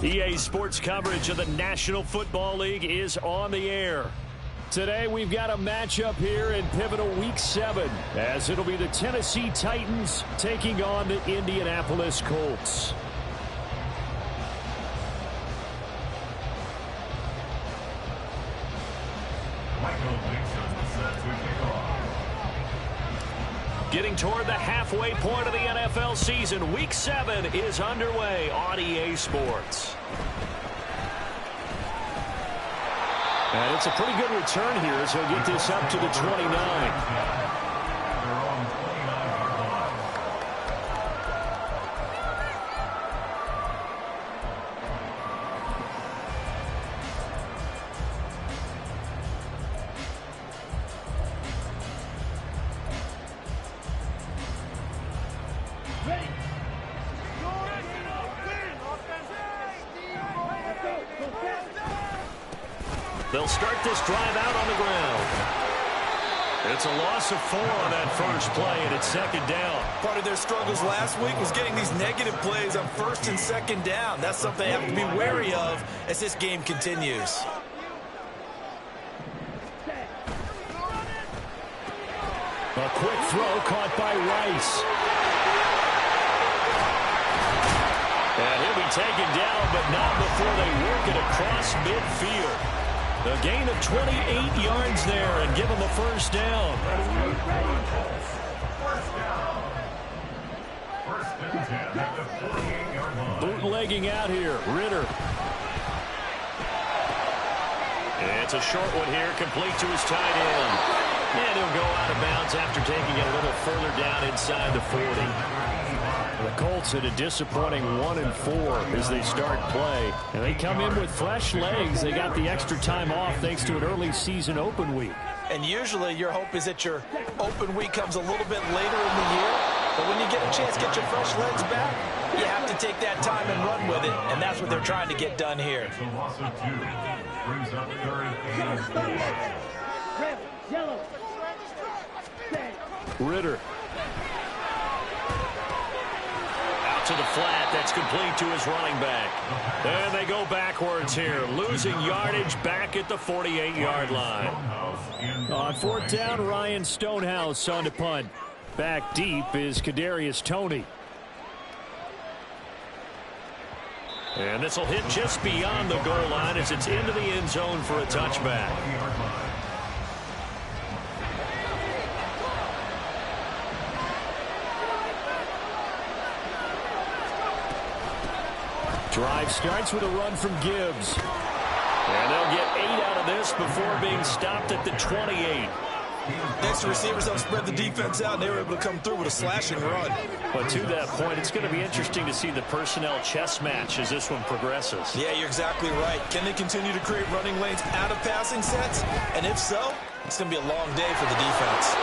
EA Sports coverage of the National Football League is on the air. Today we've got a matchup here in pivotal Week 7, as it'll be the Tennessee Titans taking on the Indianapolis Colts. Getting toward the halfway point of the NFL season, Week 7 is underway on EA Sports. And it's a pretty good return here as he'll get this up to the 29. They'll start this drive out on the ground. It's a loss of 4 on that first play, and it's second down. Part of their struggles last week was getting these negative plays on first and second down. That's something they have to be wary of as this game continues. A quick throw caught by Rice. And he'll be taken down, but not before they work it across midfield. A gain of 28 yards there and give him a first down. Bootlegging out here, Ritter. It's a short one here, complete to his tight end. And he'll go out of bounds after taking it a little further down inside the 40. The Colts at a disappointing 1-4 as they start play. And they come in with fresh legs. They got the extra time off thanks to an early season open week. And usually your hope is that your open week comes a little bit later in the year. But when you get a chance to get your fresh legs back, you have to take that time and run with it. And that's what they're trying to get done here. Ritter. To the flat, that's complete to his running back. And they go backwards here, losing yardage back at the 48-yard line. On fourth down, Ryan Stonehouse on to punt. Back deep is Kadarius Toney. And this will hit just beyond the goal line as it's into the end zone for a touchback. Drive starts with a run from Gibbs. And they'll get 8 out of this before being stopped at the 28. Next, receivers don't spread the defense out, and they were able to come through with a slashing run. But to that point, it's going to be interesting to see the personnel chess match as this one progresses. Yeah, you're exactly right. Can they continue to create running lanes out of passing sets? And if so, it's going to be a long day for the defense.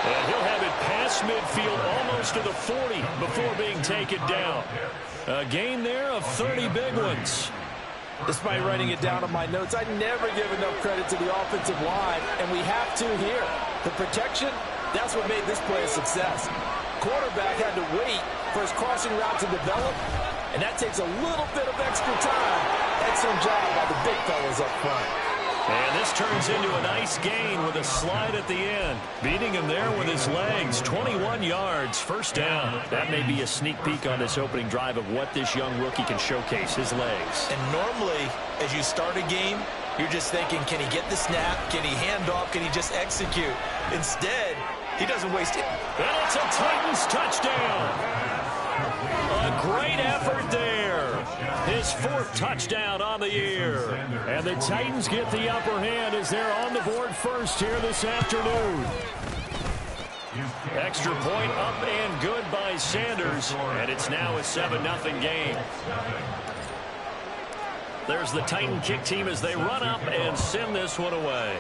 And he'll have it past midfield almost to the 40 before being taken down. A gain there of 30 big ones. Despite writing it down on my notes, I never give enough credit to the offensive line, and we have to here. The protection, that's what made this play a success. Quarterback had to wait for his crossing route to develop, and that takes a little bit of extra time. Excellent job by the big fellas up front. And this turns into a nice gain with a slide at the end. Beating him there with his legs. 21 yards, first down. That may be a sneak peek on this opening drive of what this young rookie can showcase, his legs. And normally, as you start a game, you're just thinking, can he get the snap? Can he hand off? Can he just execute? Instead, he doesn't waste it. And it's a Titans touchdown. A great effort there. His 4th touchdown on the year. And the Titans get the upper hand as they're on the board first here this afternoon. Extra point up and good by Sanders. And it's now a 7-0 game. There's the Titan kick team as they run up and send this one away.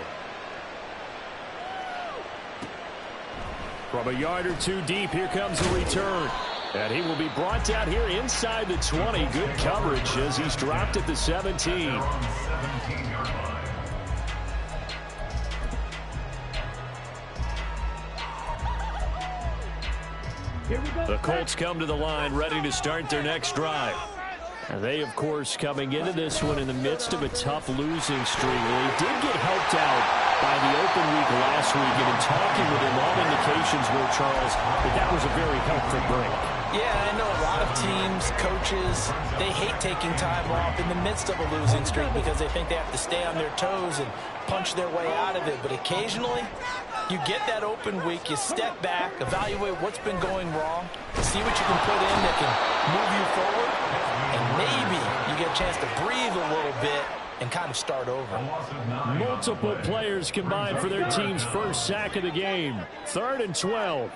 From a yard or two deep, here comes a return. And he will be brought down here inside the 20. Good coverage as he's dropped at the 17. The Colts come to the line ready to start their next drive. They, of course, coming into this one in the midst of a tough losing streak. They did get helped out by the open week last week, and in talking with him, all indications were, Charles, that was a very helpful break. Yeah, I know a lot of teams, coaches, they hate taking time off in the midst of a losing streak because they think they have to stay on their toes and punch their way out of it. But occasionally, you get that open week, you step back, evaluate what's been going wrong, see what you can put in that can move you forward, and maybe you get a chance to breathe a little bit and kind of start over. Multiple players combined for their team's first sack of the game. 3rd and 12.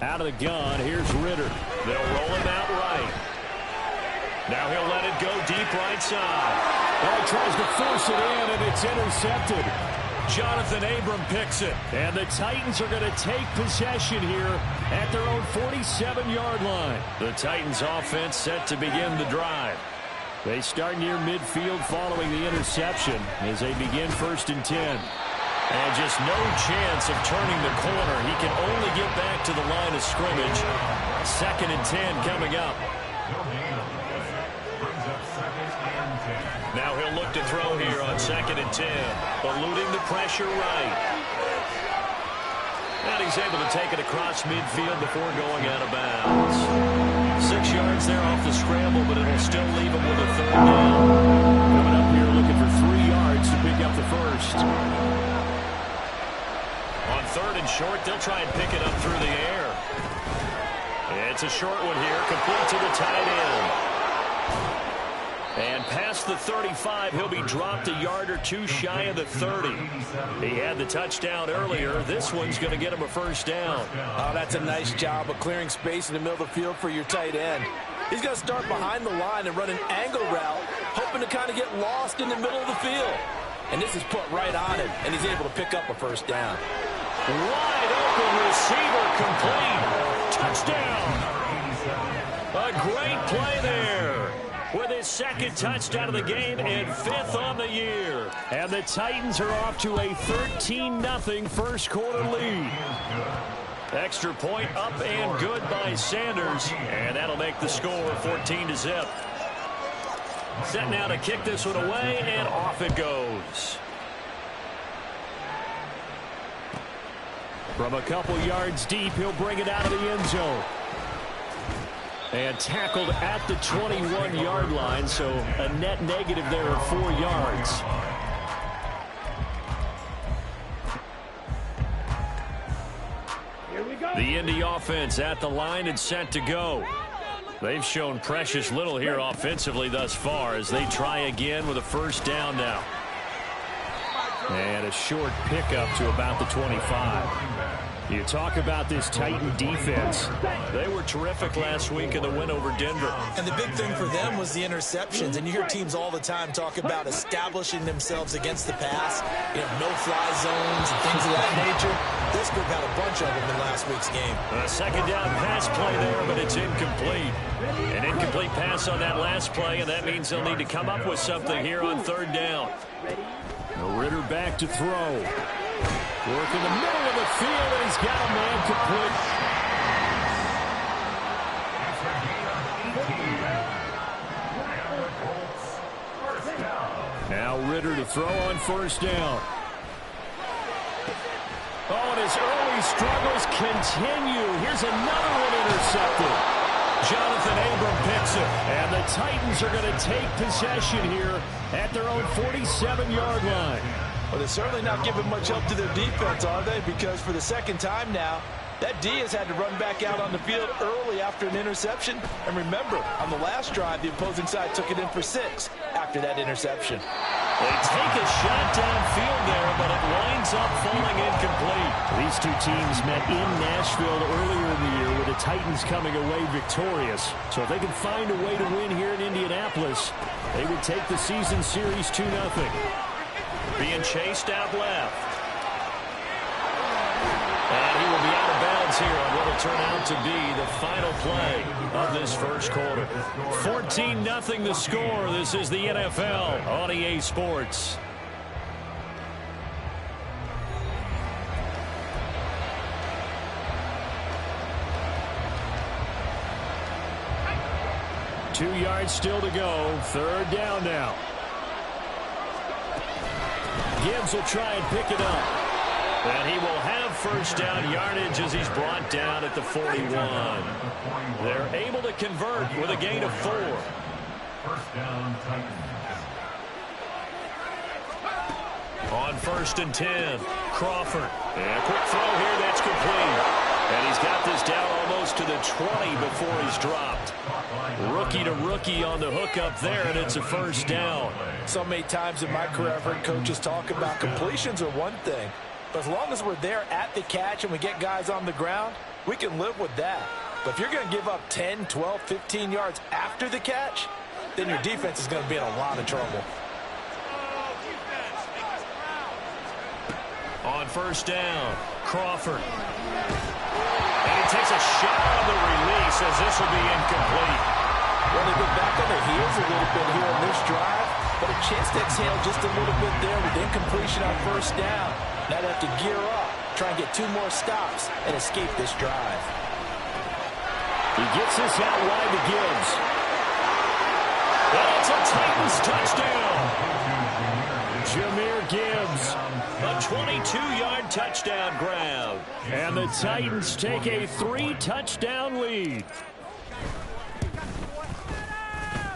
Out of the gun, here's Ritter. They'll roll him out right. Now he'll let it go deep right side. Oh, he tries to force it in, and it's intercepted. Jonathan Abram picks it. And the Titans are going to take possession here at their own 47-yard line. The Titans offense set to begin the drive. They start near midfield following the interception as they begin 1st and 10. And just no chance of turning the corner. He can only get back to the line of scrimmage. 2nd and 10 coming up. Now he'll look to throw here on 2nd and 10. Eluding the pressure right. And he's able to take it across midfield before going out of bounds. 6 yards there off the scramble, but it'll still leave him with a 3rd down. Coming up here looking for 3 yards to pick up the first. On 3rd and short, they'll try and pick it up through the air. It's a short one here, complete to the tight end. And past the 35, he'll be dropped a yard or 2 shy of the 30. He had the touchdown earlier. This one's going to get him a 1st down. Oh, that's a nice job of clearing space in the middle of the field for your tight end. He's going to start behind the line and run an angle route, hoping to kind of get lost in the middle of the field. And this is put right on him, and he's able to pick up a 1st down. Wide open receiver, complete. Touchdown. A great play there. With his 2nd touchdown of the game and 5th on the year. And the Titans are off to a 13-0 first quarter lead. Extra point up and good by Sanders. And that'll make the score 14-0. Set now to kick this one away, and off it goes. From a couple yards deep, he'll bring it out of the end zone. And tackled at the 21-yard line, so a net negative there of 4 yards. The Indy offense at the line and set to go. They've shown precious little here offensively thus far as they try again with a 1st down now. And a short pickup to about the 25. You talk about this Titan defense. They were terrific last week in the win over Denver. And the big thing for them was the interceptions. And you hear teams all the time talk about establishing themselves against the pass. You know, no-fly zones and things of that nature. This group had a bunch of them in last week's game. A 2nd down pass play there, but it's incomplete. An incomplete pass on that last play, and that means they'll need to come up with something here on 3rd down. Ritter back to throw. Work in the middle of the field, and he's got a man complete. Now Ritter to throw on 1st down. Oh, and his early struggles continue. Here's another one intercepted. Jonathan Abram picks it. And the Titans are going to take possession here at their own 47-yard line. Well, they're certainly not giving much help to their defense, are they? Because for the 2nd time now, that D has had to run back out on the field early after an interception. And remember, on the last drive, the opposing side took it in for 6 after that interception. They take a shot downfield there, but it winds up falling incomplete. These two teams met in Nashville earlier in the year with the Titans coming away victorious. So if they can find a way to win here in Indianapolis, they would take the season series 2-0. Being chased out left. And he will be out of bounds here on what will turn out to be the final play of this first quarter. 14-0 the score. This is the NFL on EA Sports. 2 yards still to go. 3rd down now. Gibbs will try and pick it up. And he will have first down yardage as he's brought down at the 41. They're able to convert with a gain of 4. First down, Titans. On 1st and 10, Crawford. And a quick throw here, that's complete. And he's got this down almost to the 20 before he's dropped. Rookie to rookie on the hook up there, and it's a first down. So many times in my career I've heard coaches talk about completions are one thing. But as long as we're there at the catch and we get guys on the ground, we can live with that. But if you're going to give up 10, 12, 15 yards after the catch, then your defense is going to be in a lot of trouble. On 1st down, Crawford. And he takes a shot on the release as this will be incomplete. Well, they've been back on their heels a little bit here on this drive, but a chance to exhale just a little bit there with incompletion on 1st down. Now they have to gear up, try and get 2 more stops, and escape this drive. He gets this out wide to Gibbs. And it's a Titans touchdown. Jahmyr Gibbs, a 22-yard touchdown grab. And the Titans take a 3-touchdown lead.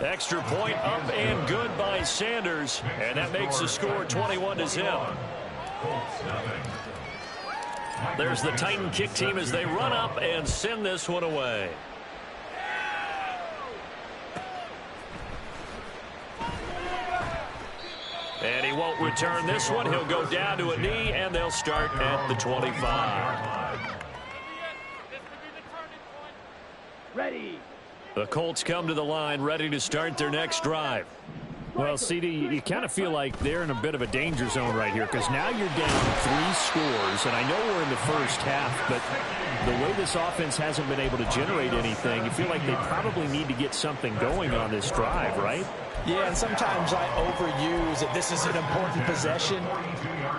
Extra point up and good by Sanders. And that makes the score 21-0. There's the Titan kick team as they run up and send this one away. And he won't return this one. He'll go down to a knee, and they'll start at the 25. Ready. The Colts come to the line, ready to start their next drive. Well, CD, you kind of feel like they're in a bit of a danger zone right here because now you're down 3 scores, and I know we're in the first half, but the way this offense hasn't been able to generate anything, you feel like they probably need to get something going on this drive, right? Yeah, and sometimes I overuse that this is an important possession,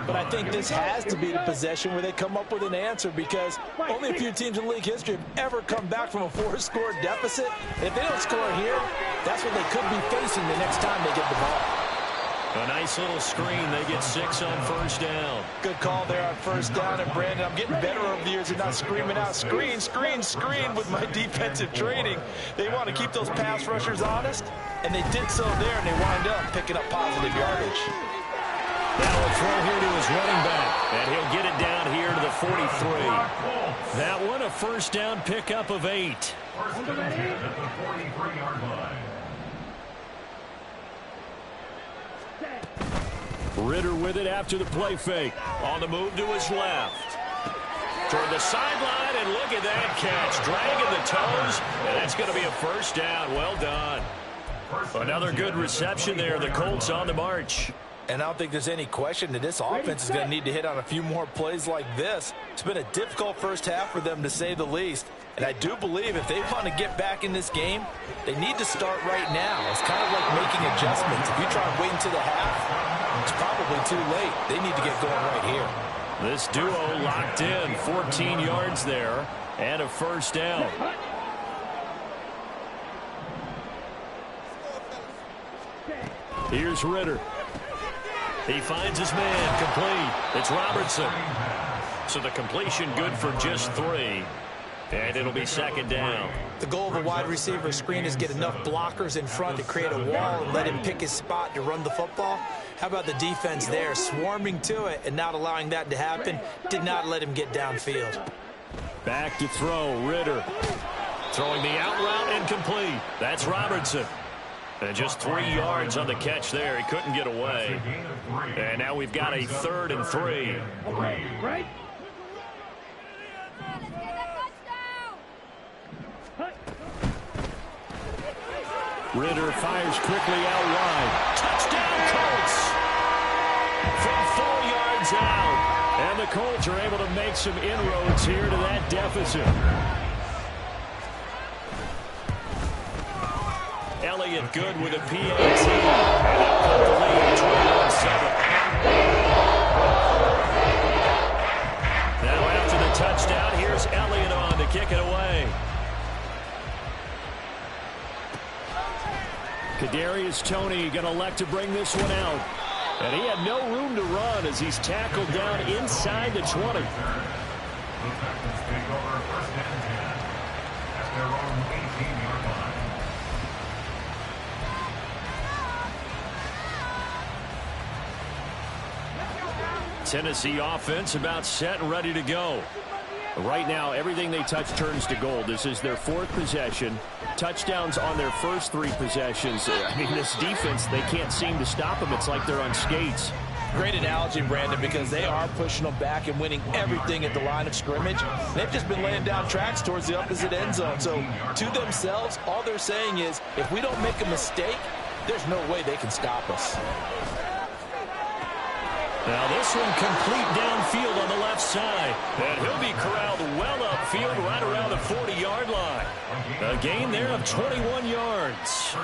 but I think this has to be the possession where they come up with an answer because only a few teams in league history have ever come back from a 4-score deficit. And if they don't score here, that's what they could be facing the next time they get the ball. A nice little screen. They get 6 on 1st down. Good call there on 1st down. And, Brandon, I'm getting better over the years and not screaming out, screen, screen, screen with my defensive training. They want to keep those pass rushers honest, and they did so there, and they wind up picking up positive yardage. Now a throw here to his running back, and he'll get it down here to the 43. That one a 1st down pickup of 8. First and 10 at the 43-yard line. Ritter with it after the play fake. On the move to his left. Toward the sideline, and look at that catch. Dragging the toes, and that's going to be a 1st down. Well done. Another good reception there. The Colts on the march. And I don't think there's any question that this offense is going to need to hit on a few more plays like this. It's been a difficult first half for them, to say the least. And I do believe if they want to get back in this game, they need to start right now. It's kind of like making adjustments. If you try and wait until the half, it's probably too late. They need to get going right here. This duo locked in. 14 yards there and a 1st down. Here's Ritter. He finds his man, complete. It's Robertson. So the completion good for just 3. And it'll be 2nd down. The goal of a wide receiver screen is get enough blockers in front to create a wall and let him pick his spot to run the football. How about the defense there, swarming to it and not allowing that to happen? Did not let him get downfield. Back to throw, Ritter. Throwing the out route, incomplete. That's Robertson. And just 3 yards on the catch there. He couldn't get away. And now we've got a 3rd and 3. Right. Ritter fires quickly out wide. Touchdown, Colts! From 4 yards out. And the Colts are able to make some inroads here to that deficit. Elliott good with a PAT. And they'll cut the lead 21-7. Now after the touchdown, here's Elliott on to kick it away. Kadarius Toney going to elect to bring this one out. And he had no room to run as he's tackled down inside the 20. The Texans take over first and 10 at their own 18-yard line. Tennessee offense about set and ready to go. Right now, everything they touch turns to gold. This is their 4th possession. Touchdowns on their first 3 possessions. I mean, this defense, they can't seem to stop them. It's like they're on skates. Great analogy, Brandon, because they are pushing them back and winning everything at the line of scrimmage. They've just been laying down tracks towards the opposite end zone. So to themselves, all they're saying is, if we don't make a mistake, there's no way they can stop us. Now this one complete downfield on the left side. And he'll be corralled well upfield right around the 40-yard line. A gain there of 21 yards.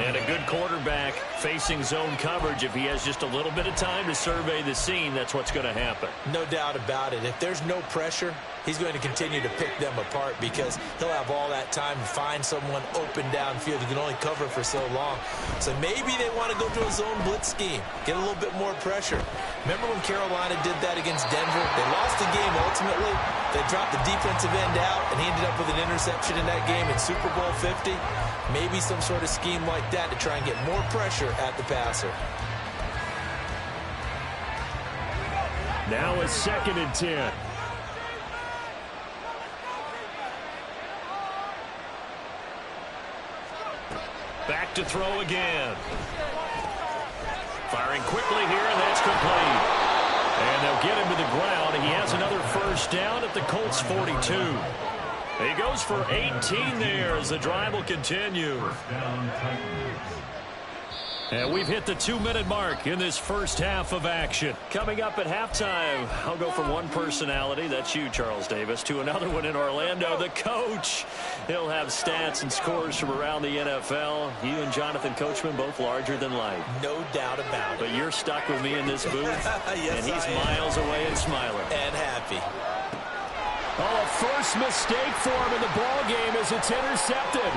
And a good quarterback facing zone coverage. If he has just a little bit of time to survey the scene, that's what's going to happen. No doubt about it. If there's no pressure, he's going to continue to pick them apart because he'll have all that time to find someone open downfield. He can only cover for so long. So maybe they want to go to a zone blitz scheme, get a little bit more pressure. Remember when Carolina did that against Denver? They lost the game ultimately. They dropped the defensive end out, and he ended up with an interception in that game in Super Bowl 50. Maybe some sort of scheme like that to try and get more pressure at the passer. Now a 2nd and 10. Back to throw again. Firing quickly here, and that's complete. And they'll get him to the ground. He has another first down at the Colts 42. He goes for 18 there as the drive will continue. First down, Titans. And we've hit the 2-minute mark in this first half of action. Coming up at halftime, I'll go from one personality, that's you, Charles Davis, to another one in Orlando, the coach. He'll have stats and scores from around the NFL. You and Jonathan Coachman both larger than life. No doubt about it. But you're stuck with me in this booth, yes, and he's miles away and smiling. And happy. Oh, a first mistake for him in the ball game as it's intercepted.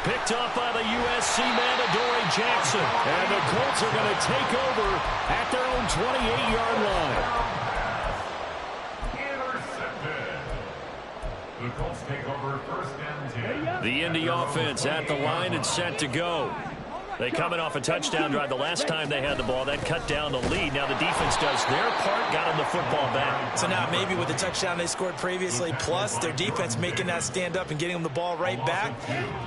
Picked up by the USC man, Adoree Jackson. And the Colts are going to take over at their own 28-yard line. Intercepted. The Colts take over first and 10. The Indy offense at the line and set to go. They coming off a touchdown drive the last time they had the ball. That cut down the lead. Now the defense does their part, got them the football back. So now maybe with the touchdown they scored previously, plus their defense making that stand up and getting them the ball right back,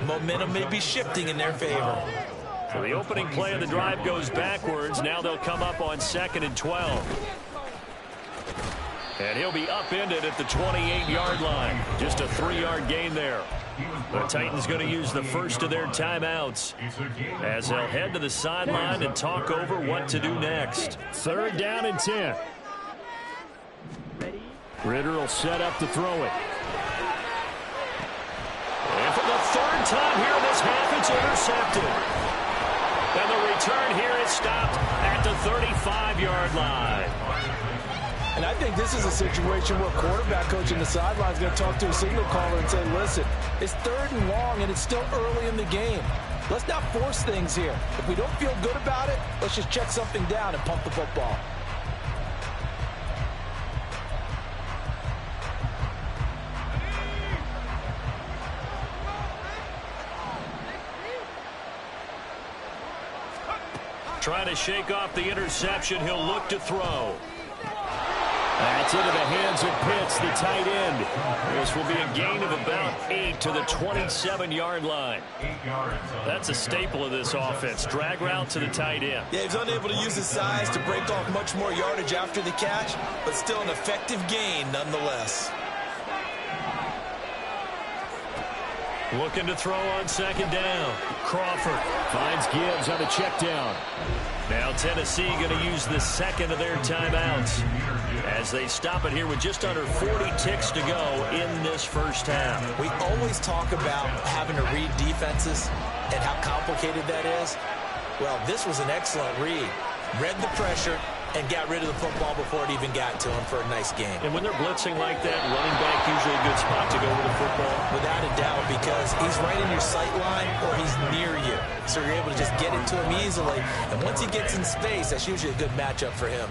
momentum may be shifting in their favor. So the opening play of the drive goes backwards. Now they'll come up on 2nd and 12. And he'll be upended at the 28-yard line. Just a 3-yard gain there. The Titans going to use the first of their timeouts as they'll head to the sideline and talk over what to do next. 3rd down and 10. Ritter will set up to throw it. And for the 3rd time here in this half, it's intercepted. And the return here is stopped at the 35-yard line. And I think this is a situation where quarterback coach in the sideline is going to talk to a signal caller and say, listen, it's 3rd and long and it's still early in the game. Let's not force things here. If we don't feel good about it, let's just check something down and pump the football. Trying to shake off the interception. He'll look to throw. That's into the hands of Pitts, the tight end. This will be a gain of about 8 to the 27-yard line. That's a staple of this offense. Drag route to the tight end. Yeah, he's unable to use his size to break off much more yardage after the catch, but still an effective gain nonetheless. Looking to throw on 2nd down. Crawford finds Gibbs on a check down. Now Tennessee going to use the 2nd of their timeouts as they stop it here with just under 40 ticks to go in this first half. We always talk about having to read defenses and how complicated that is. Well, this was an excellent read. Read the pressure, and got rid of the football before it even got to him for a nice game. And when they're blitzing like that, running back usually a good spot to go with the football. Without a doubt, because he's right in your sight line or he's near you. So you're able to just get it to him easily. And once he gets in space, that's usually a good matchup for him.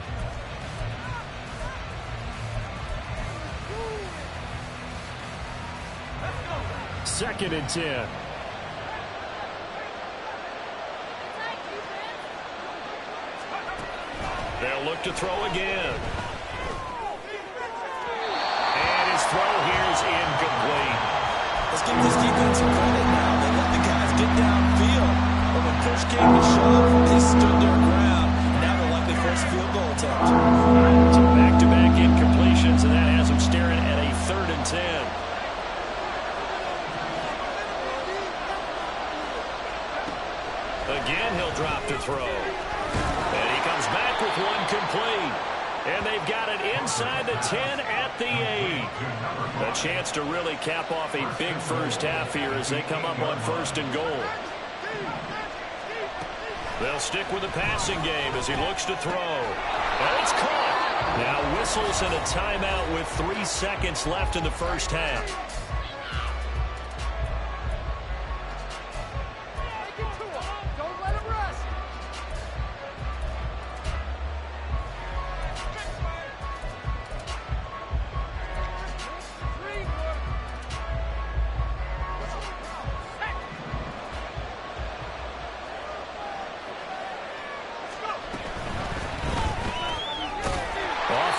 Second and 10. They'll look to throw again. And his throw here is incomplete. Let's give this defense some credit now. They let the guys get downfield. But when push came to shove, they stood their ground. Now they're likely first field goal attempt. So back-to-back incompletions, and that has them staring at a 3rd and 10. Again, he'll drop to throw. And he comes back with one complete. And they've got it inside the 10 at the 8. A chance to really cap off a big first half here as they come up on 1st and goal. They'll stick with the passing game as he looks to throw. And it's caught. Now whistles and a timeout with 3 seconds left in the first half.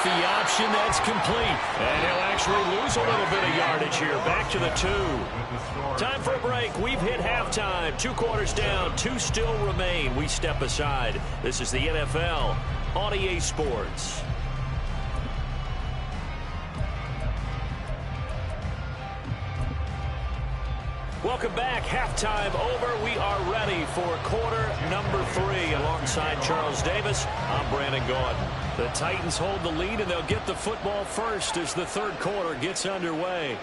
The option, that's complete. And he'll actually lose a little bit of yardage here. Back to the 2. Time for a break. We've hit halftime. 2 quarters down. 2 still remain. We step aside. This is the NFL on EA Sports. Welcome back. Halftime over. We are ready for quarter number 3. Alongside Charles Davis, I'm Brandon Gordon. The Titans hold the lead, and they'll get the football first as the 3rd quarter gets underway.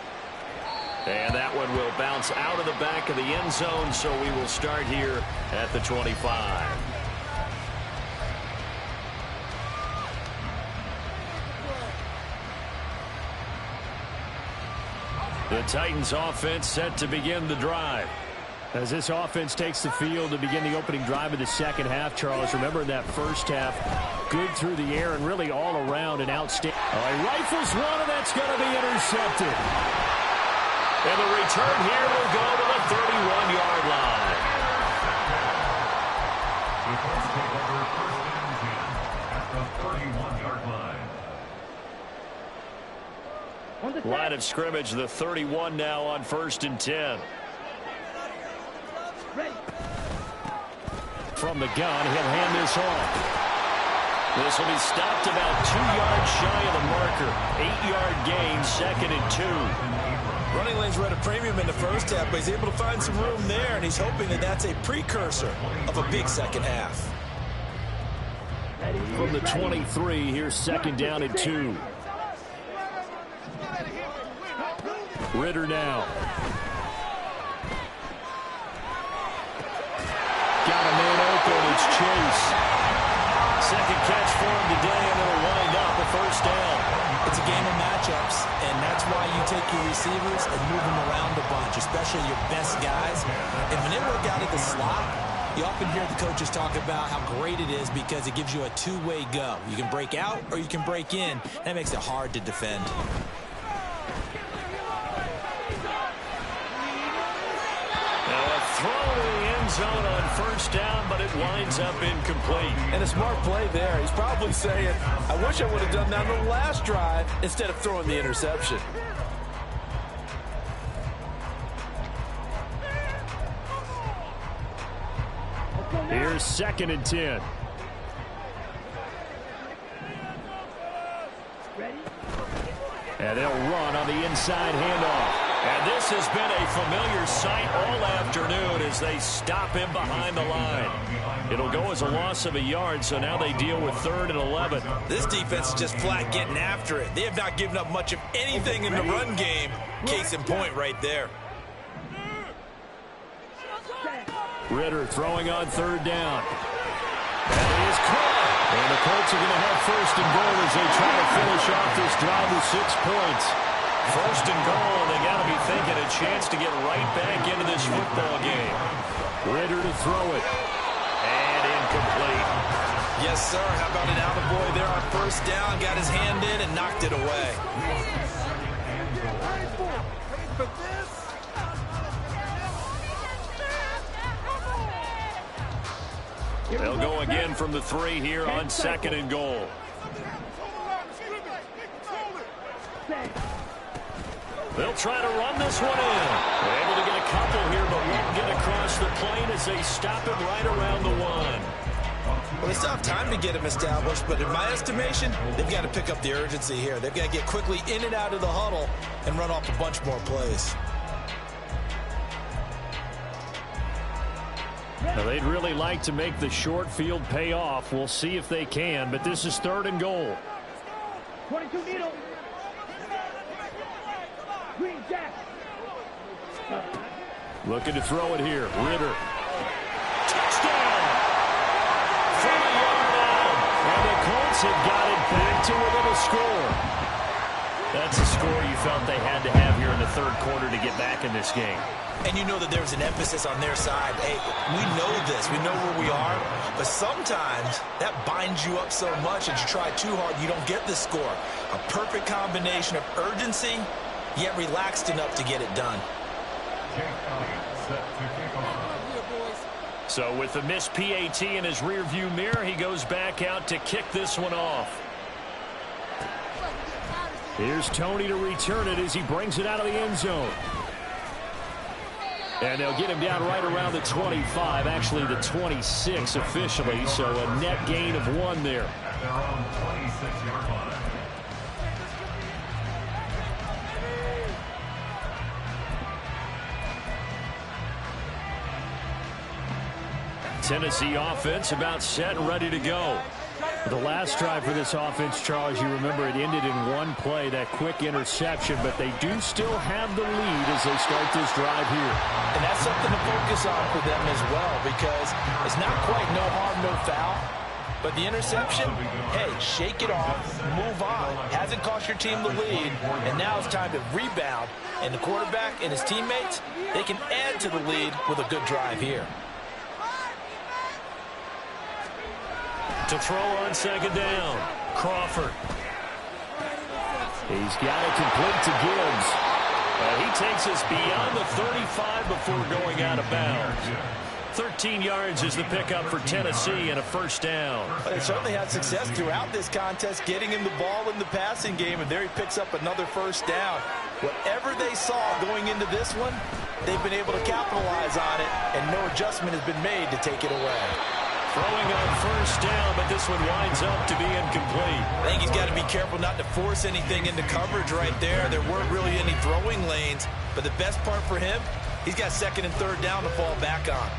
And that one will bounce out of the back of the end zone, so we will start here at the 25. The Titans offense set to begin the drive. As this offense takes the field to begin the opening drive of the second half, Charles, remember in that first half, good through the air and really all around an outstanding. He rifles one, and that's going to be intercepted. And the return here will go to the 31-yard line. The Colts take over 1st and 10 at the 31-yard line. Line of scrimmage, the 31 now on 1st and 10. From the gun, he'll hand this off. This will be stopped about 2 yards shy of the marker. 8-yard gain, 2nd and 2. Running lanes were at a premium in the first half, but he's able to find some room there, and he's hoping that that's a precursor of a big second half. From the 23, here's 2nd down and 2. Ritter now. Got a man open. It's Chase. 2nd catch for him today, and it'll wind up a 1st down. It's a game of matchups, and that's why you take your receivers and move them around a bunch, especially your best guys. And when they work out of the slot, you often hear the coaches talk about how great it is because it gives you a 2-way go. You can break out or you can break in. That makes it hard to defend. Throw to the end zone on 1st down, but it winds up incomplete. And a smart play there. He's probably saying, I wish I would have done that on the last drive instead of throwing the interception. Here's 2nd and 10. And they'll run on the inside handoff. And this has been a familiar sight all afternoon as they stop him behind the line. It'll go as a loss of a yard, so now they deal with 3rd and 11. This defense is just flat getting after it. They have not given up much of anything in the run game. Case in point right there. Ritter throwing on 3rd down. And it is caught. And the Colts are going to have first and goal as they try to finish off this drive with 6 points. First and goal, and they got to be thinking a chance to get right back into this football game. Ritter to throw it. And incomplete. Yes, sir. How about an attaboy there on first down? Got his hand in and knocked it away. They'll go again from the 3 here on second and goal. They'll try to run this one in. They're able to get a couple here, but won't get across the plane as they stop him right around the 1. Well, they still have time to get him established, but in my estimation, they've got to pick up the urgency here. They've got to get quickly in and out of the huddle and run off a bunch more plays. Now, they'd really like to make the short field pay off. We'll see if they can, but this is third and goal. 22 needle. Green Jack. Looking to throw it here. Ritter. Touchdown! From a yard out. And the Colts have got it back to within a score. That's a score you felt they had to have here in the third quarter to get back in this game. And you know that there's an emphasis on their side. Hey, we know this. We know where we are. But sometimes that binds you up so much that you try too hard, you don't get the score. A perfect combination of urgency, yet relaxed enough to get it done. So with the missed PAT in his rearview mirror, he goes back out to kick this one off. Here's Tony to return it as he brings it out of the end zone. And they'll get him down right around the 25, actually the 26 officially, so a net gain of 1 there. At their own 26-yard line. Tennessee offense about set and ready to go. The last drive for this offense, Charles, you remember it ended in 1 play, that quick interception, but they do still have the lead as they start this drive here. And that's something to focus on for them as well, because it's not quite no harm, no foul. But the interception, hey, shake it off, move on. Hasn't cost your team the lead, and now it's time to rebound. And the quarterback and his teammates, they can add to the lead with a good drive here. To throw on second down, Crawford. He's got it complete to Gibbs. He takes us beyond the 35 before going out of bounds. 13 yards is the pickup for Tennessee and a first down. They certainly had success throughout this contest, getting him the ball in the passing game, and there he picks up another first down. Whatever they saw going into this one, they've been able to capitalize on it, and no adjustment has been made to take it away. Throwing on first down, but this one winds up to be incomplete. I think he's got to be careful not to force anything into coverage right there. There weren't really any throwing lanes, but the best part for him, he's got second and third down to fall back on.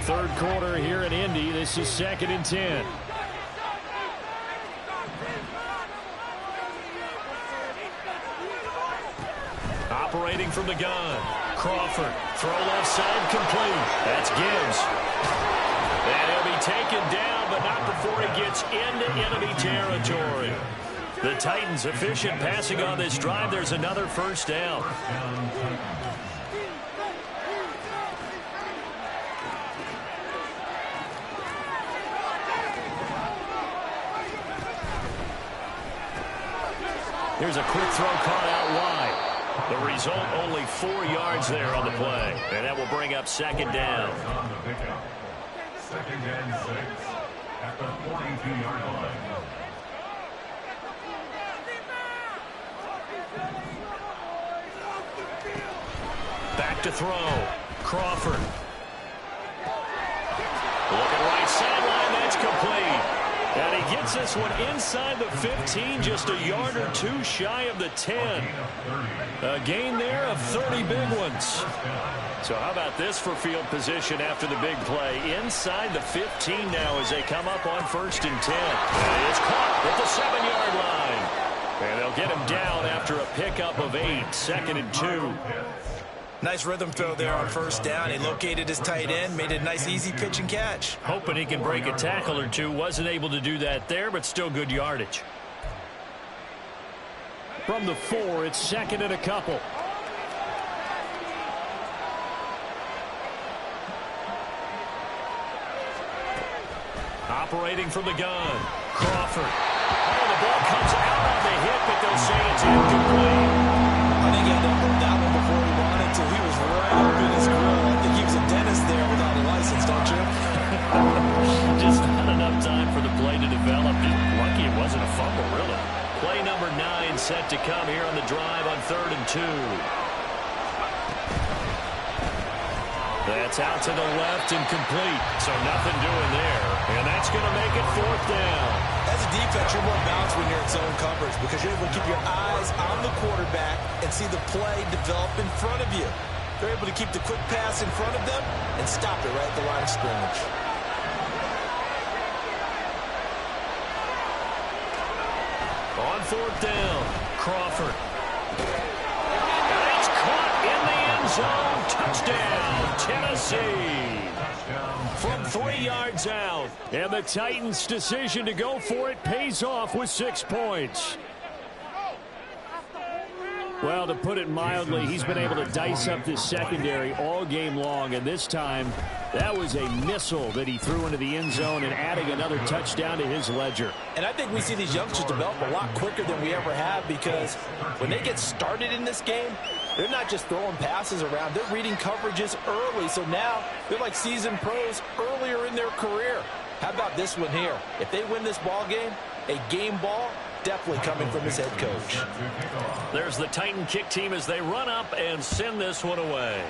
Third quarter here in Indy. This is 2nd and 10. Operating from the gun. Crawford. Throw left side complete. That's Gibbs. And he'll be taken down, but not before he gets into enemy territory. The Titans efficient passing on this drive. There's another first down. Here's a quick throw caught out wide. The result, only 4 yards there on the play. And that will bring up second down. Second and 6 at the 42-yard line. Back to throw. Crawford. Looking right sideline. That's complete. And he gets this one inside the 15, just a yard or 2 shy of the 10. A gain there of 30 big ones. So how about this for field position after the big play? Inside the 15 now as they come up on 1st and 10. And it's caught at the 7-yard line. And they'll get him down after a pickup of 8, 2nd and 2. Nice rhythm throw there on first down. He located his tight end, made it a nice easy pitch and catch. Hoping he can break a tackle or two. Wasn't able to do that there, but still good yardage. From the 4, it's second and a couple. Operating from the gun. Crawford. Oh, the ball comes out on the hit, but they'll say it's incomplete. I think he had to hold that one before he wanted to. He was right up in his grill. I think he was a dentist there without a license, don't you? Just not enough time for the play to develop. Just lucky it wasn't a fumble, really. Play number 9 set to come here on the drive on 3rd and 2. That's out to the left and complete. So nothing doing there. And that's going to make it 4th down. As a defense, you're more balanced when you're in zone coverage because you're able to keep your eyes on the quarterback and see the play develop in front of you. They're able to keep the quick pass in front of them and stop it right at the line of scrimmage. On 4th down, Crawford. And it's caught in the end zone. Touchdown, Tennessee. From 3 yards out. And the Titans' decision to go for it pays off with 6 points. Well, to put it mildly, he's been able to dice up this secondary all game long, and this time that was a missile that he threw into the end zone and adding another touchdown to his ledger. And I think we see these youngsters develop a lot quicker than we ever have because when they get started in this game, they're not just throwing passes around. They're reading coverages early, so now they're like seasoned pros earlier in their career. How about this one here? If they win this ball game, a game ball, definitely coming from his head coach. There's the Titan kick team as they run up and send this one away.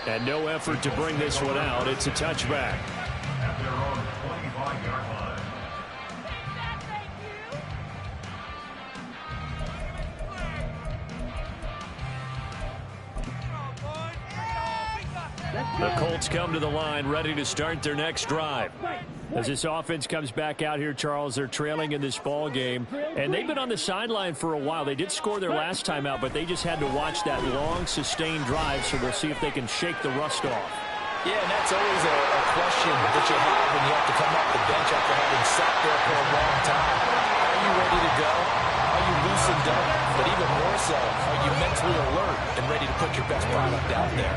And no effort to bring this one out. It's a touchback. At their own 25-yard line. The Colts come to the line ready to start their next drive. As this offense comes back out here, Charles, they're trailing in this ball game. And they've been on the sideline for a while. They did score their last time out, but they just had to watch that long, sustained drive, so we'll see if they can shake the rust off. Yeah, and that's always a question that you have when you have to come off the bench after having sat there for a long time. Are you ready to go? Are you loosened up? But even more so, are you mentally alert and ready to put your best product out there?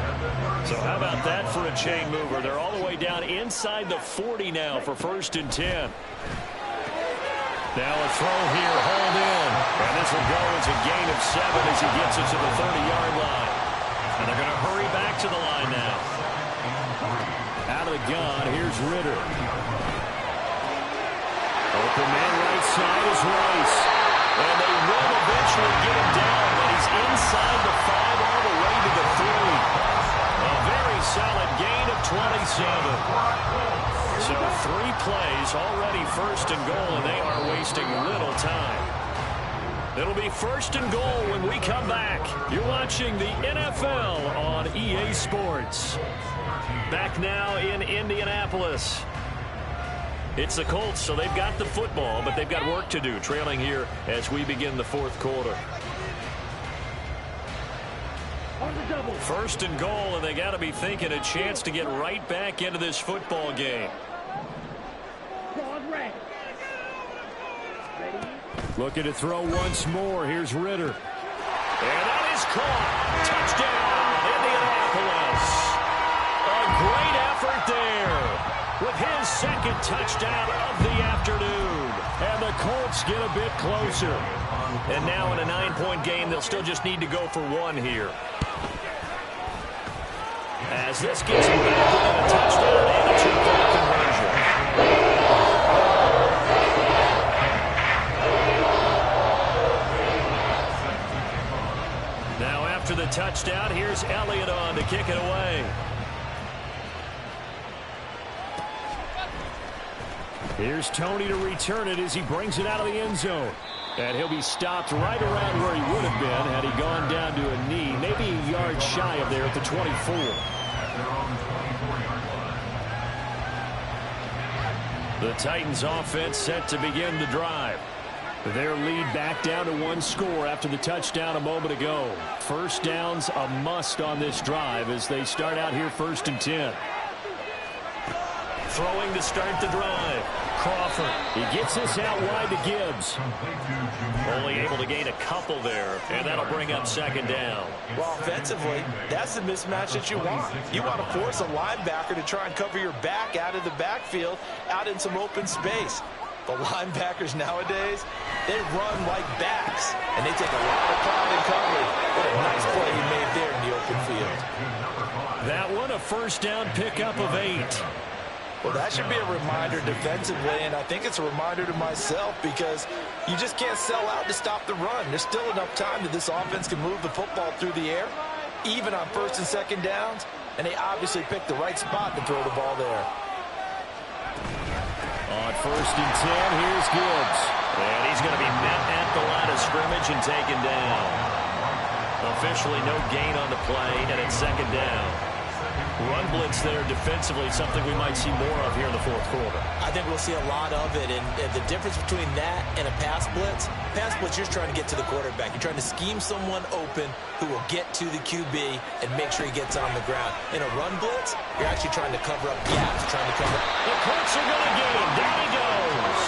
So how about that for a chain mover? They're all the way down inside the 40 now for 1st and 10. Now a throw here, hauled in. And this will go as a gain of 7 as he gets it to the 30-yard line. And they're going to hurry back to the line now. Out of the gun, here's Ritter. Open man right side is Rice. And they will eventually get him down, but he's inside the 5 all the way to the 3. A very solid gain of 27. So 3 plays, already 1st and goal, and they are wasting little time. It'll be 1st and goal when we come back. You're watching the NFL on EA Sports. Back now in Indianapolis. It's the Colts, so they've got the football, but they've got work to do, trailing here as we begin the 4th quarter. 1st and goal, and they got to be thinking a chance to get right back into this football game. Looking to throw once more. Here's Ritter. And that is caught. Touchdown, Indianapolis. A great effort there with his 2nd touchdown of the afternoon. And the Colts get a bit closer. And now in a 9-point game, they'll still just need to go for 1 here. As this gets him back within a touchdown and a 2-point conversion. Now after the touchdown, here's Elliott on to kick it away. Here's Tony to return it as he brings it out of the end zone. And he'll be stopped right around where he would have been had he gone down to a knee, maybe a yard shy of there at the 24. The Titans offense set to begin the drive. Their lead back down to one score after the touchdown a moment ago. First down's a must on this drive as they start out here 1st and 10. Throwing to start the drive. Crawford. He gets this out wide to Gibbs. Only able to gain a couple there, and that'll bring up 2nd down. Well, offensively, that's the mismatch that you want. You want to force a linebacker to try and cover your back out of the backfield, out in some open space. The linebackers nowadays, they run like backs, and they take a lot of pride in coverage. What a nice play he made there in the open field. That one, a 1st down pickup of 8. Well, that should be a reminder defensively, and I think it's a reminder to myself because you just can't sell out to stop the run. There's still enough time that this offense can move the football through the air, even on 1st and 2nd downs, and they obviously picked the right spot to throw the ball there. On 1st and 10, here's Gibbs. And he's going to be met at the line of scrimmage and taken down. Officially no gain on the play, and it's 2nd down. Run blitz there defensively, something we might see more of here in the 4th quarter. I think we'll see a lot of it, and the difference between that and a pass blitz, you're trying to get to the quarterback. You're trying to scheme someone open who will get to the QB and make sure he gets on the ground. In a run blitz, you're actually trying to cover up gaps, trying to cover up. The Colts are going to get him. Down he goes.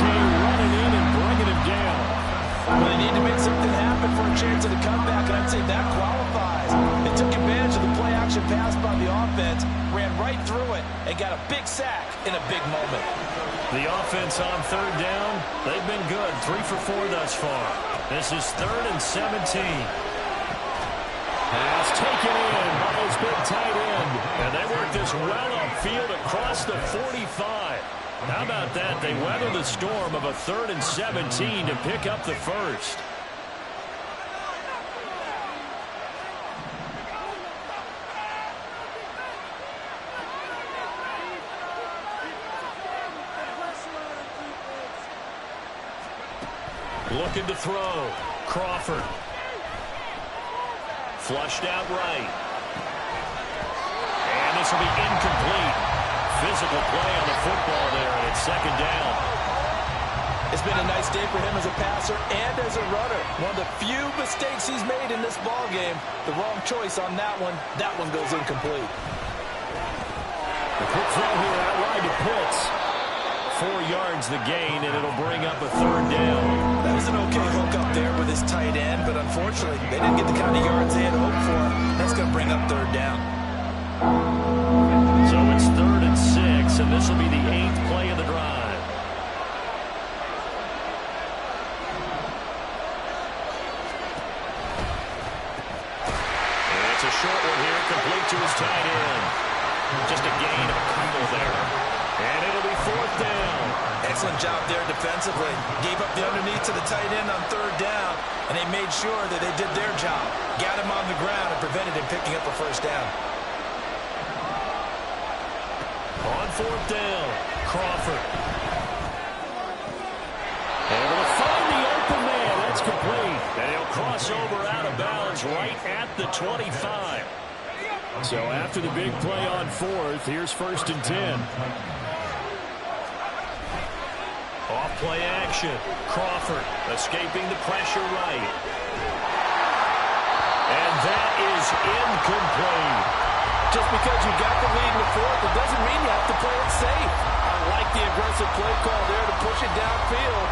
Running in and bringing him down. Well, they need to make something happen for a chance of the comeback, and I'd say that qualifies. They took advantage of the play-action pass by the offense, ran right through it, and got a big sack in a big moment. The offense on 3rd down, they've been good. 3 for 4 thus far. This is 3rd and 17. Pass taken in by his big tight end. And they work this well upfield across the 45. How about that? They weather the storm of a 3rd and 17 to pick up the first. Looking to throw. Crawford. Flushed out right. And this will be incomplete. Physical play on the football there, and it's 2nd down. It's been a nice day for him as a passer and as a runner. One of the few mistakes he's made in this ball game. The wrong choice on that one. That one goes incomplete. The quick throw here out wide to Pitts. 4 yards the gain, and it'll bring up a 3rd down. That was an okay hook up there with his tight end, but unfortunately, they didn't get the kind of yards they had hoped for. That's going to bring up 3rd down. So it's 3rd and 6, and this will be the 8th play of the drive. And it's a short one here, complete to his tight end. Just a gain of a couple there. And it'll be 4th down. Excellent job there defensively. Gave up the underneath to the tight end on 3rd down, and they made sure that they did their job. Got him on the ground and prevented him picking up a 1st down. On 4th down, Crawford. Able to find the open man. That's complete. And he'll cross over out of bounds right at the 25. So after the big play on 4th, here's 1st and 10. Off play action. Crawford escaping the pressure right. And that is incomplete. Just because you got the lead in the 4th, it doesn't mean you have to play it safe. I like the aggressive play call there to push it downfield.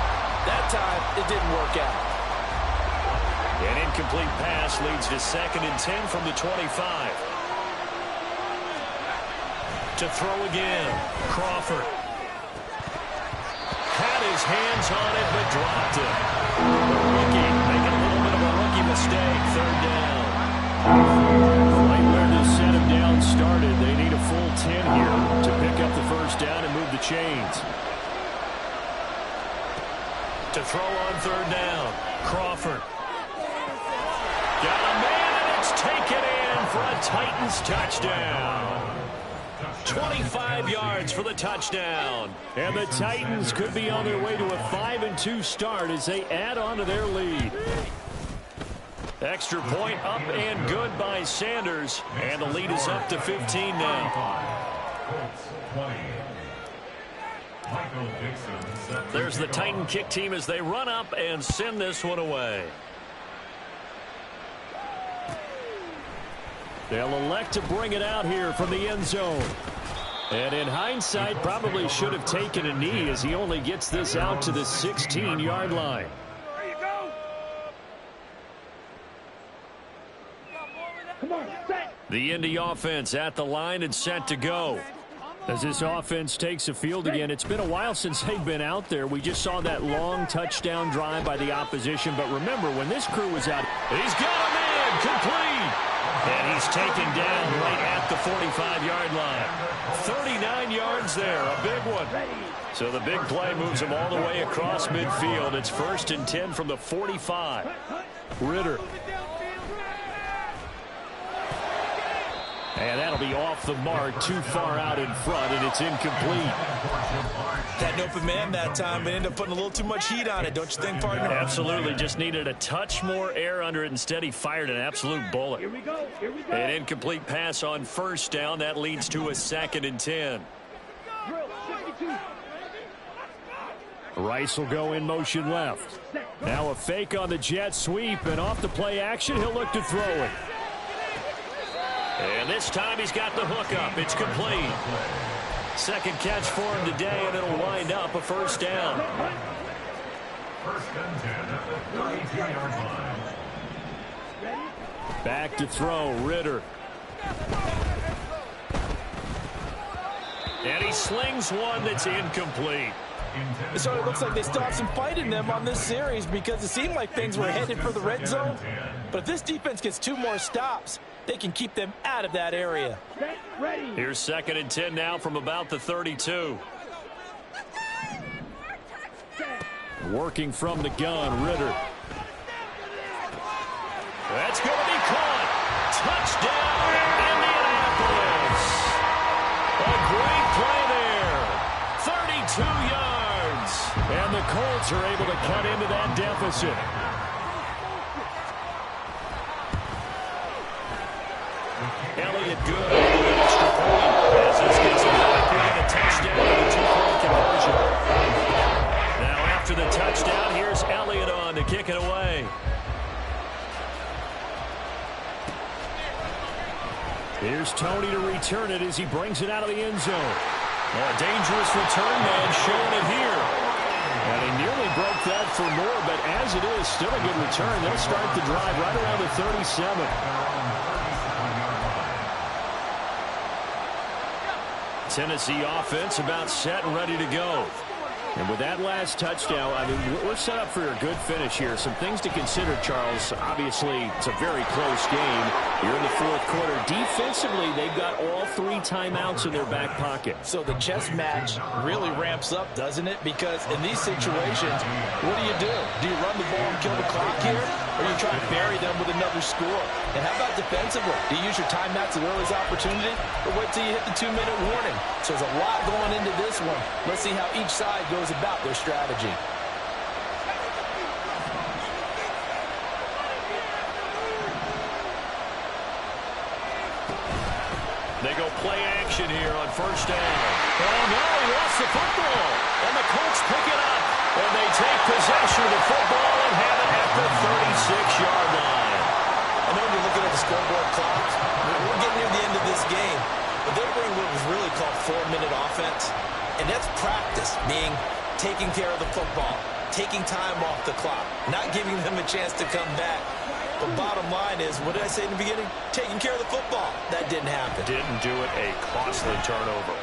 That time, it didn't work out. An incomplete pass leads to 2nd and 10 from the 25. To throw again, Crawford. Had his hands on it, but dropped it. The rookie making a little bit of a rookie mistake. 3rd down. Right where this set him down started, they need a full 10 here to pick up the 1st down and move the chains. To throw on 3rd down, Crawford. Got a man, and it's taken in for a Titans touchdown. 25 yards for the touchdown. And the Titans could be on their way to a 5-2 start as they add on to their lead. Extra point up and good by Sanders. And the lead is up to 15 now. There's the Titan kick team as they run up and send this one away. They'll elect to bring it out here from the end zone. And in hindsight, probably should have taken a knee as he only gets this out to the 16-yard line. There you go. Come on, set. The Indy offense at the line and set to go. As this offense takes the field again, it's been a while since they've been out there. We just saw that long touchdown drive by the opposition. But remember, when this crew was out, he's got a man complete. And he's taken down right at the 45-yard line. 39 yards there, a big one. So the big play moves him all the way across midfield. It's 1st and 10 from the 45. Ritter. And that'll be off the mark, too far out in front, and it's incomplete. Had an open man that time, but ended up putting a little too much heat on it, don't you think, partner? Absolutely, just needed a touch more air under it. Instead, he fired an absolute bullet. Here we go. Here we go. An incomplete pass on 1st down. That leads to a 2nd and 10. Drill, 52. Rice will go in motion left. Now a fake on the jet sweep, and off the play action, he'll look to throw it. And this time he's got the hook up. It's complete. 2nd catch for him today, and it'll wind up a 1st down. 1st and 10 at the 32-yard line. Back to throw, Ritter. And he slings one that's incomplete. So it looks like they stopped some fight in them on this series because it seemed like things were headed for the red zone. But if this defense gets 2 more stops, they can keep them out of that area. Set, ready. Here's 2nd and 10 now from about the 32. Working from the gun, Ritter. That's going to be caught. Touchdown, Indianapolis. A great play there. 32 yards. And the Colts are able to cut into that deficit. Elliott good. Extra point. As this gets him back in a touchdown and a 2-point conversion. Now after the touchdown, here's Elliott on to kick it away. Here's Tony to return it as he brings it out of the end zone. A dangerous return man showing it here. And he nearly broke that for more, but as it is, still a good return. They'll start the drive right around the 37. Tennessee offense about set and ready to go. And with that last touchdown, I mean, we're set up for a good finish here. Some things to consider, Charles. Obviously, it's a very close game. You're in the 4th quarter. Defensively, they've got all 3 timeouts in their back pocket. So the chess match really ramps up, doesn't it? Because in these situations, what do? Do you run the ball and kill the clock here? Or you try to bury them with another score? And how about defensively? Do you use your timeouts at earliest opportunity? Or wait till you hit the 2-minute warning? So there's a lot going into this one. Let's see how each side goes about their strategy. They go play action here on 1st down. Oh, no, he lost the football. And the Colts pick it up. And they take possession of the football and have it at the 36-yard line. I know you're looking at the scoreboard clock. We're getting near the end of this game. But they're running what was really called 4-minute offense. And that's practice, meaning taking care of the football, taking time off the clock, not giving them a chance to come back. But bottom line is, what did I say in the beginning? Taking care of the football. That didn't happen. Didn't do it. A costly turnover.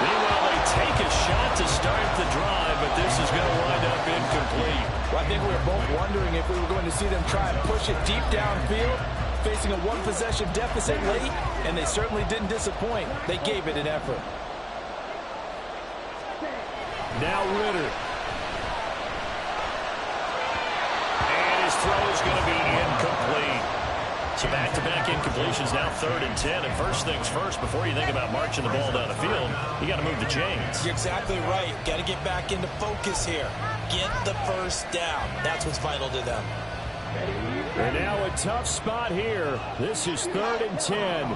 Meanwhile, they take a shot to start the drive, but this is going to wind up incomplete. Well, I think we were both wondering if we were going to see them try and push it deep downfield, facing a 1-possession deficit late, and they certainly didn't disappoint. They gave it an effort. Now Ritter. And his throw is going to be incomplete. So back-to-back incompletions, now 3rd and 10. And first things first, before you think about marching the ball down the field, you got to move the chains. You're exactly right. Got to get back into focus here. Get the 1st down. That's what's vital to them. And now a tough spot here. This is 3rd and 10.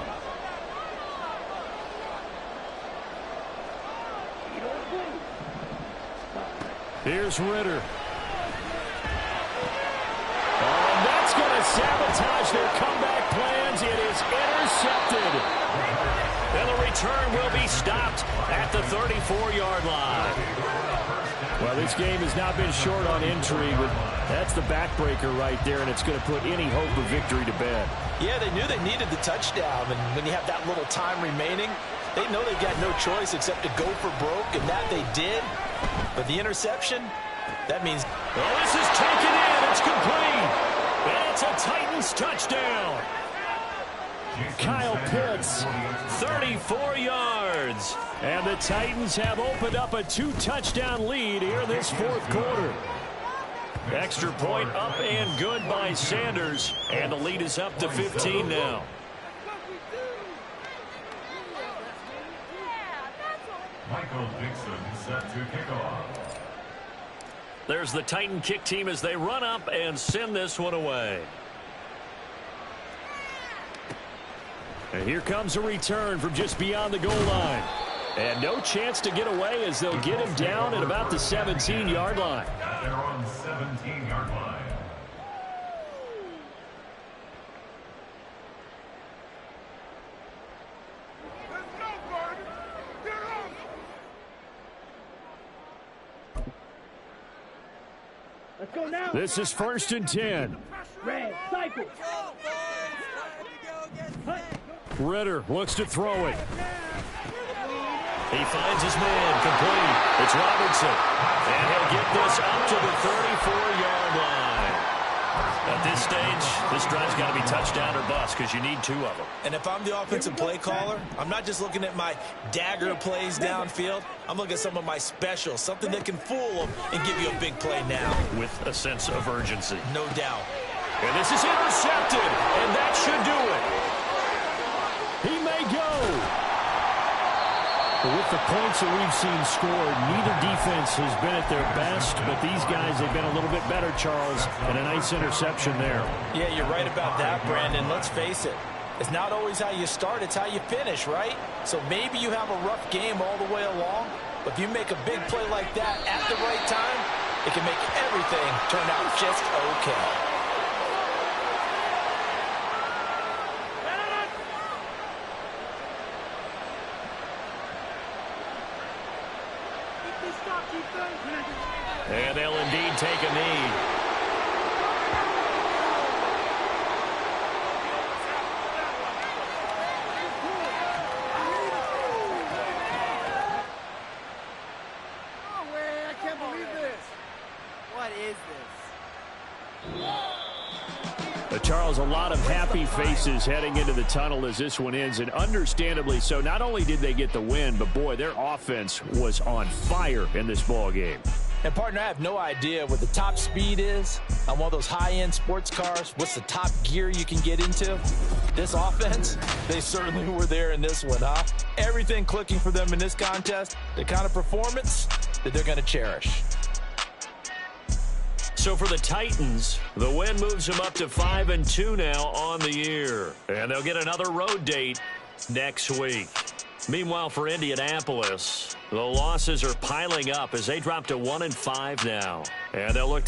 Here's Ritter. Oh, and that's going to sabotage their comeback plans. It is intercepted. And the return will be stopped at the 34-yard line. Well, this game has not been short on intrigue, but that's the backbreaker right there, and it's going to put any hope of victory to bed. Yeah, they knew they needed the touchdown, and when you have that little time remaining, they know they've got no choice except to go for broke, and that they did. But the interception, that means... Well, this is taken in. It's complete. And it's a Titans touchdown. Kyle Pitts, 34 yards. And the Titans have opened up a 2-touchdown lead here in this fourth quarter. Extra point up and good by Sanders. And the lead is up to 15 now. Michael Dixon set to kick off. There's the Titan kick team as they run up and send this one away. And here comes a return from just beyond the goal line. And no chance to get away as they'll get him down at about the 17-yard line. They're on the 17-yard line. Let's go now. This is 1st and 10. Red, cycle. Ritter looks to throw it. He finds his man complete. It's Robertson. And he'll get this up to the 34-yard line. At this stage, this drive's got to be touchdown or bust because you need 2 of them. And if I'm the offensive play caller, I'm not just looking at my dagger plays downfield. I'm looking at some of my specials, something that can fool them and give you a big play now. With a sense of urgency. No doubt. And this is intercepted, and that should do it. He may go. With the points that we've seen scored, neither defense has been at their best, but these guys have been a little bit better, Charles, and a nice interception there. Yeah, you're right about that, Brandon. Let's face it. It's not always how you start, it's how you finish, right? So maybe you have a rough game all the way along, but if you make a big play like that at the right time, it can make everything turn out just okay. And they'll indeed take a knee. No way, I can't believe this. What is this? Charles, a lot of happy faces heading into the tunnel as this one ends, and understandably so. Not only did they get the win, but boy, their offense was on fire in this ball game. And, partner, I have no idea what the top speed is on one of those high-end sports cars. What's the top gear you can get into? This offense, they certainly were there in this one, huh? Everything clicking for them in this contest, the kind of performance that they're going to cherish. So for the Titans, the win moves them up to 5-2 now on the year. And they'll get another road date next week. Meanwhile, for Indianapolis, the losses are piling up as they drop to 1-5 now. And they'll look